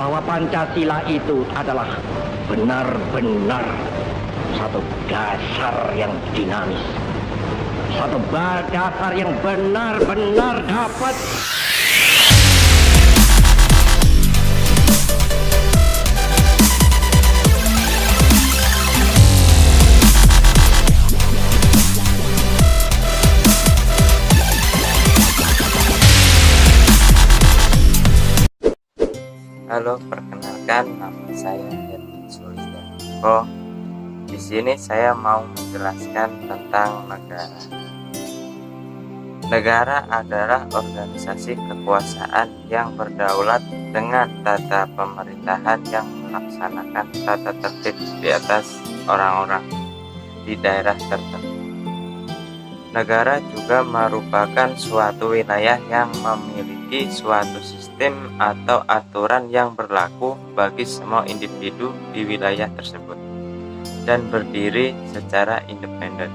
bahwa Pancasila itu adalah benar-benar satu dasar yang dinamis, satu dasar yang benar-benar dapat Halo, perkenalkan nama saya Herman Sulistianto. Di sini saya mau menjelaskan tentang negara. Negara adalah organisasi kekuasaan yang berdaulat dengan tata pemerintahan yang melaksanakan tata tertib di atas orang-orang di daerah tertentu. Negara juga merupakan suatu wilayah yang memiliki suatu sistem atau aturan yang berlaku bagi semua individu di wilayah tersebut dan berdiri secara independen.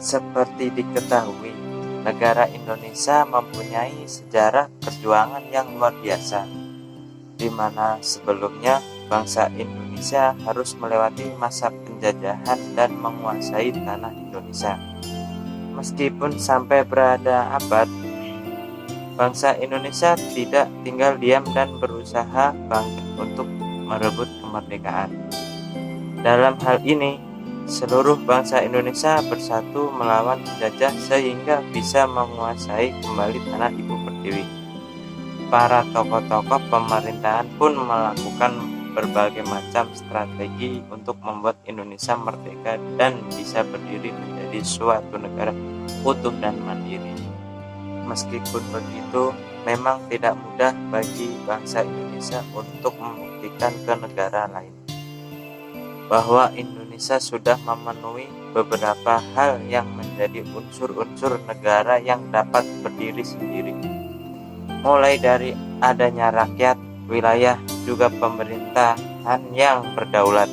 Seperti diketahui, negara Indonesia mempunyai sejarah perjuangan yang luar biasa, di mana sebelumnya bangsa Indonesia harus melewati masa penjajahan dan menguasai tanah Indonesia. Meskipun sampai berada abad, bangsa Indonesia tidak tinggal diam dan berusaha bangkit untuk merebut kemerdekaan. Dalam hal ini, seluruh bangsa Indonesia bersatu melawan penjajah sehingga bisa menguasai kembali tanah Ibu Pertiwi. Para tokoh-tokoh pemerintahan pun melakukan berbagai macam strategi untuk membuat Indonesia merdeka dan bisa berdiri menjadi suatu negara utuh dan mandiri. Meskipun begitu, memang tidak mudah bagi bangsa Indonesia untuk membuktikan ke negara lain bahwa Indonesia sudah memenuhi beberapa hal yang menjadi unsur-unsur negara yang dapat berdiri sendiri, mulai dari adanya rakyat, wilayah, juga pemerintahan yang berdaulat.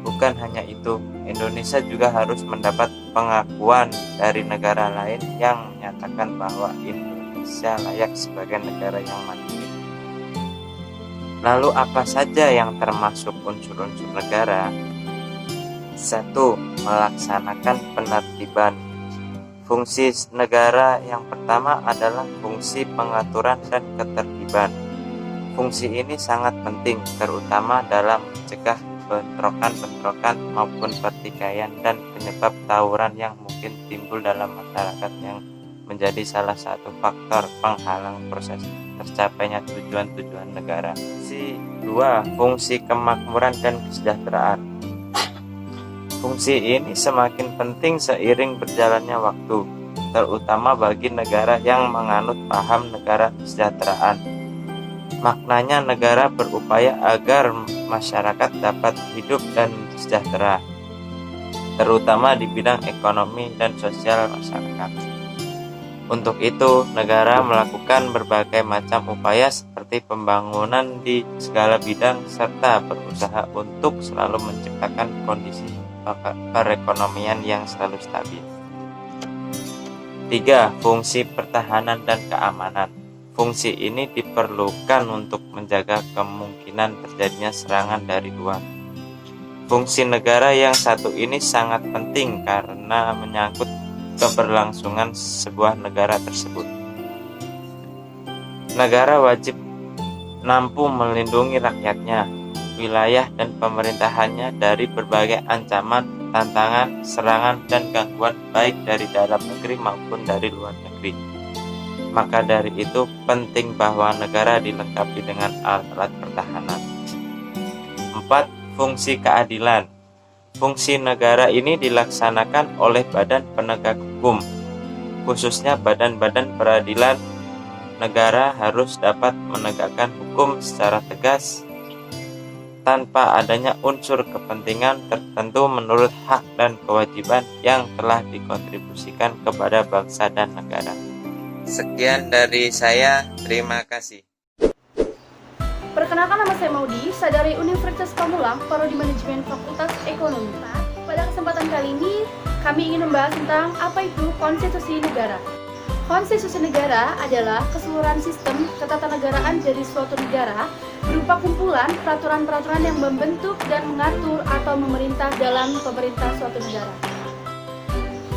Bukan hanya itu, Indonesia juga harus mendapat pengakuan dari negara lain yang menyatakan bahwa Indonesia layak sebagai negara yang mandiri. Lalu apa saja yang termasuk unsur-unsur negara? 1. Melaksanakan penertiban. Fungsi negara yang pertama adalah fungsi pengaturan dan ketertiban. Fungsi ini sangat penting, terutama dalam mencegah bentrokan-bentrokan maupun pertikaian dan penyebab tawuran yang mungkin timbul dalam masyarakat yang menjadi salah satu faktor penghalang proses tercapainya tujuan-tujuan negara. Fungsi 2. Fungsi kemakmuran dan kesejahteraan. Fungsi ini semakin penting seiring berjalannya waktu, terutama bagi negara yang menganut paham negara kesejahteraan. Maknanya negara berupaya agar masyarakat dapat hidup dan sejahtera, terutama di bidang ekonomi dan sosial masyarakat. Untuk itu, negara melakukan berbagai macam upaya seperti pembangunan di segala bidang serta berusaha untuk selalu menciptakan kondisi perekonomian yang selalu stabil. 3. Fungsi pertahanan dan keamanan. Fungsi ini diperlukan untuk menjaga kemungkinan terjadinya serangan dari luar. Fungsi negara yang satu ini sangat penting karena menyangkut keberlangsungan sebuah negara tersebut. Negara wajib mampu melindungi rakyatnya, wilayah dan pemerintahannya dari berbagai ancaman, tantangan, serangan, dan gangguan baik dari dalam negeri maupun dari luar negeri. Maka dari itu penting bahwa negara dilengkapi dengan alat-alat pertahanan. 4. Fungsi keadilan. Fungsi negara ini dilaksanakan oleh badan penegak hukum, khususnya badan-badan peradilan. Negara harus dapat menegakkan hukum secara tegas tanpa adanya unsur kepentingan tertentu menurut hak dan kewajiban yang telah dikontribusikan kepada bangsa dan negara. Sekian dari saya, terima kasih. Perkenalkan, nama saya Maudi, saya dari Universitas Pamulang, Prodi Manajemen Fakultas Ekonomi. Pada kesempatan kali ini, kami ingin membahas tentang apa itu konstitusi negara. Konstitusi negara adalah keseluruhan sistem ketatanegaraan dari suatu negara berupa kumpulan peraturan-peraturan yang membentuk dan mengatur atau memerintah dalam pemerintah suatu negara.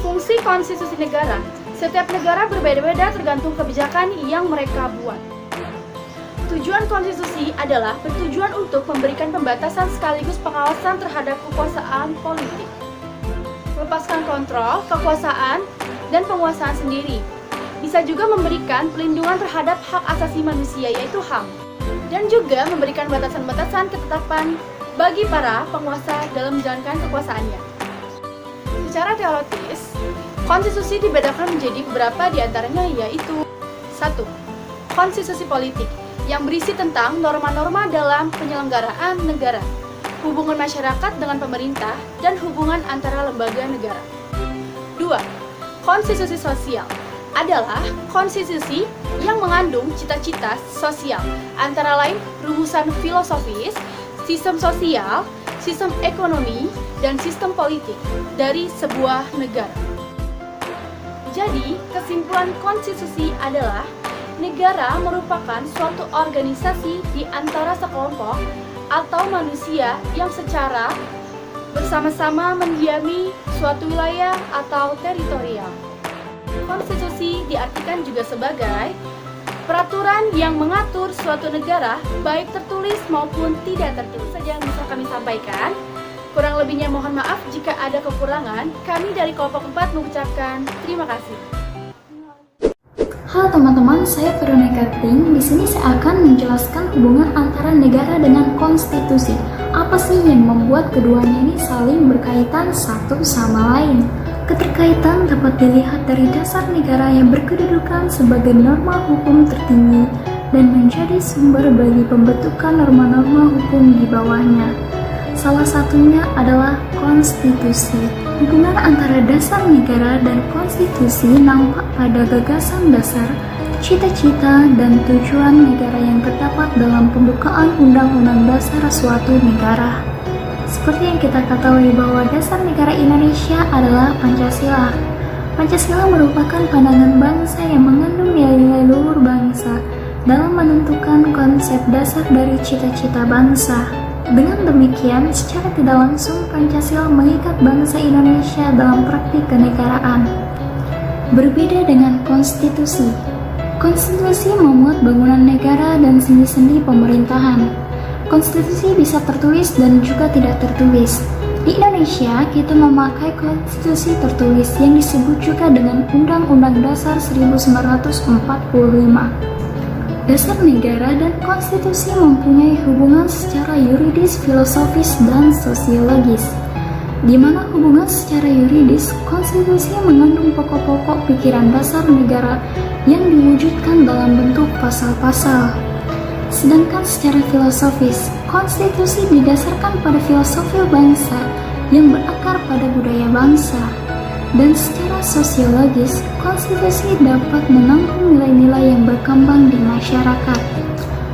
Fungsi konstitusi negara. Setiap negara berbeda-beda tergantung kebijakan yang mereka buat. Tujuan konstitusi adalah bertujuan untuk memberikan pembatasan sekaligus pengawasan terhadap kekuasaan politik, melepaskan kontrol, kekuasaan, dan penguasaan sendiri. Bisa juga memberikan pelindungan terhadap hak asasi manusia yaitu HAM, dan juga memberikan batasan-batasan ketetapan bagi para penguasa dalam menjalankan kekuasaannya. Secara teoritis, konstitusi dibedakan menjadi beberapa di antaranya yaitu 1. Konstitusi politik yang berisi tentang norma-norma dalam penyelenggaraan negara, hubungan masyarakat dengan pemerintah, dan hubungan antara lembaga negara. 2. Konstitusi sosial adalah konstitusi yang mengandung cita-cita sosial, antara lain rumusan filosofis, sistem sosial, sistem ekonomi, dan sistem politik dari sebuah negara. Jadi, kesimpulan konstitusi adalah negara merupakan suatu organisasi di antara sekelompok atau manusia yang secara bersama-sama mendiami suatu wilayah atau teritorial. Konstitusi diartikan juga sebagai peraturan yang mengatur suatu negara baik tertulis maupun tidak tertulis. Saja yang bisa kami sampaikan. Kurang lebihnya mohon maaf jika ada kekurangan. Kami dari kelompok 4 mengucapkan terima kasih. Halo teman-teman, saya Veronica Ting. Di sini saya akan menjelaskan hubungan antara negara dengan konstitusi. Apa sih yang membuat keduanya ini saling berkaitan satu sama lain? Keterkaitan dapat dilihat dari dasar negara yang berkedudukan sebagai norma hukum tertinggi dan menjadi sumber bagi pembentukan norma-norma hukum di bawahnya. Salah satunya adalah konstitusi. Hubungan antara dasar negara dan konstitusi nampak pada gagasan dasar, cita-cita, dan tujuan negara yang terdapat dalam pembukaan Undang-Undang Dasar suatu negara. Seperti yang kita ketahui bahwa dasar negara Indonesia adalah Pancasila. Pancasila merupakan pandangan bangsa yang mengandung nilai-nilai luhur bangsa dalam menentukan konsep dasar dari cita-cita bangsa. Dengan demikian, secara tidak langsung Pancasila mengikat bangsa Indonesia dalam praktik kenegaraan. Berbeda dengan konstitusi. Konstitusi memuat bangunan negara dan sendi-sendi pemerintahan. Konstitusi bisa tertulis dan juga tidak tertulis. Di Indonesia, kita memakai konstitusi tertulis yang disebut juga dengan Undang-Undang Dasar 1945. Dasar negara dan konstitusi mempunyai hubungan secara yuridis, filosofis, dan sosiologis. Di mana hubungan secara yuridis, konstitusi mengandung pokok-pokok pikiran dasar negara yang diwujudkan dalam bentuk pasal-pasal. Sedangkan secara filosofis, konstitusi didasarkan pada filosofi bangsa yang berakar pada budaya bangsa. Dan secara sosiologis, konstitusi dapat menampung nilai-nilai yang berkembang di masyarakat.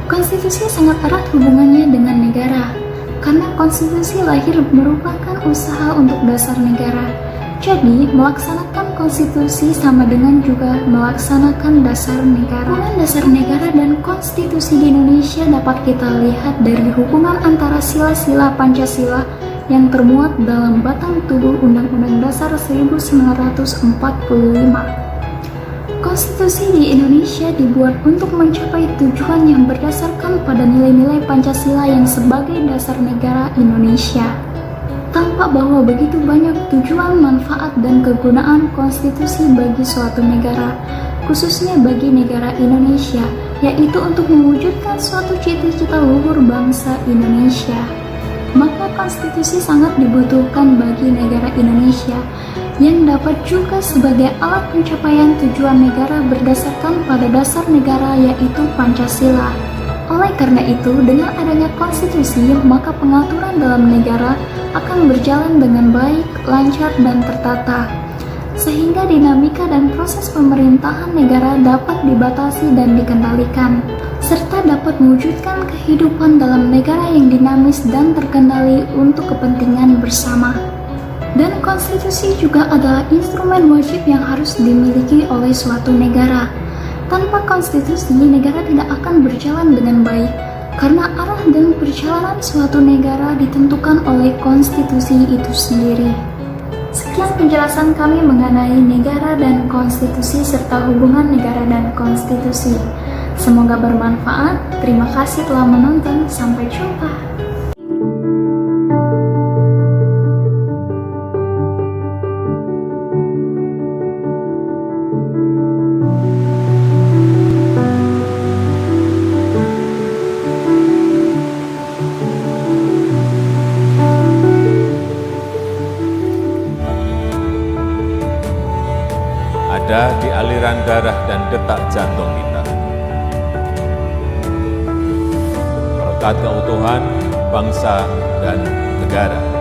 Konstitusi sangat erat hubungannya dengan negara, karena konstitusi lahir merupakan usaha untuk dasar negara. Jadi, melaksanakan konstitusi sama dengan juga melaksanakan dasar negara. Hubungan dasar negara dan konstitusi di Indonesia dapat kita lihat dari hubungan antara sila-sila Pancasila yang termuat dalam batang tubuh Undang-Undang Dasar 1945. Konstitusi di Indonesia dibuat untuk mencapai tujuan yang berdasarkan pada nilai-nilai Pancasila yang sebagai dasar negara Indonesia. Tampak bahwa begitu banyak tujuan, manfaat, dan kegunaan konstitusi bagi suatu negara, khususnya bagi negara Indonesia, yaitu untuk mewujudkan suatu cita-cita luhur bangsa Indonesia. Maka konstitusi sangat dibutuhkan bagi negara Indonesia, yang dapat juga sebagai alat pencapaian tujuan negara berdasarkan pada dasar negara yaitu Pancasila. Oleh karena itu, dengan adanya konstitusi, maka pengaturan dalam negara akan berjalan dengan baik, lancar, dan tertata, sehingga dinamika dan proses pemerintahan negara dapat dibatasi dan dikendalikan, serta dapat mewujudkan kehidupan dalam negara yang dinamis dan terkendali untuk kepentingan bersama. Dan konstitusi juga adalah instrumen wajib yang harus dimiliki oleh suatu negara. Tanpa konstitusi, negara tidak akan berjalan dengan baik, karena arah dan perjalanan suatu negara ditentukan oleh konstitusi itu sendiri. Sekian penjelasan kami mengenai negara dan konstitusi serta hubungan negara dan konstitusi. Semoga bermanfaat. Terima kasih telah menonton. Sampai jumpa. Ada di aliran darah dan detak jantung kita. Berkat keutuhan bangsa dan negara.